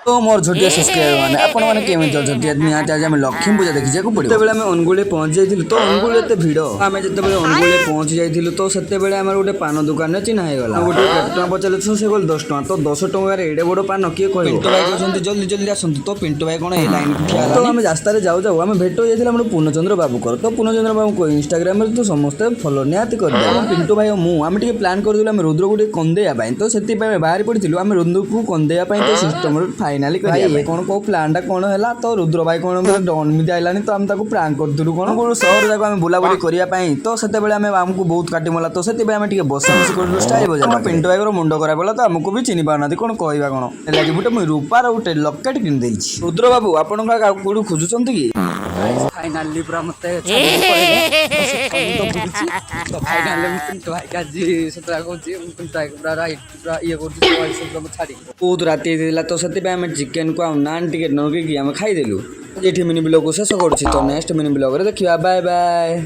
तो मोर झोटिया सब्सक्राइबर मैंने आपण मैंने केमिति अछंती निहाती आज आम लक्ष्मी पूजा देखी जाकू पड़ो जेतेबेले आम अनुगुले पहुंच जाइथिलु तो अनुगुले एते भिड़ आम जेतेबेले अनुगुले पहुंच जाइथिलु तो सेतेबेले आमर गोटे पान दुकान रे चिन्हा हेगला गोटे केते टका पचाले तो से कहले 10 टका तो 10 टका रे एडे बड़ पान किए कहबो पिंटू भाई कहछंती जल्दी जल्दी आसंतु तो पिंटू भाई कोन ए लाइन ठिया तो आम रास्ता रे जाऊ जाऊ आम भेट हो जाइथिला हमर पूर्णचंद्र बाबू कर तो पूर्णचंद्र बाबू को इंस्टाग्राम रे तो समस्त फॉलो निहाती कर दे पिंटू भाई मु आम टिके प्लान कर दिलु आम रुद्र गुटे कंदेया पई तो सेति पई बाहर पड़िथिलु आम रुद्र को कंदेया पई तो सिस्टम रे फाइनली कर कौन कौ प्लानटा कौन है तो रुद्र भाई कौन डन मिदी आइलानी तो आम प्रांक करूँ कौन सहर जाक आम बुलाबुली करने तो से आमको बहुत काटी मला तो से बसा बस कर स्टाइल बजा पिंटू भाई मुंड खराब है तो आमको भी चिन्ह पाना कौन कहवा कौन लगे गोटे मुझे रूपार गोटे लकेट किन देछि रुद्र बाबू आपण कौन खोजुंट कि फाइनाली पूरा मत बहुत राति तो से चिकेन को नान टिके नगेकी आम खाईदेलु ये मिनी ब्लॉग को शेष करुँच तो नेक्स्ट मिनी ब्लॉग देखिए बाय बाय।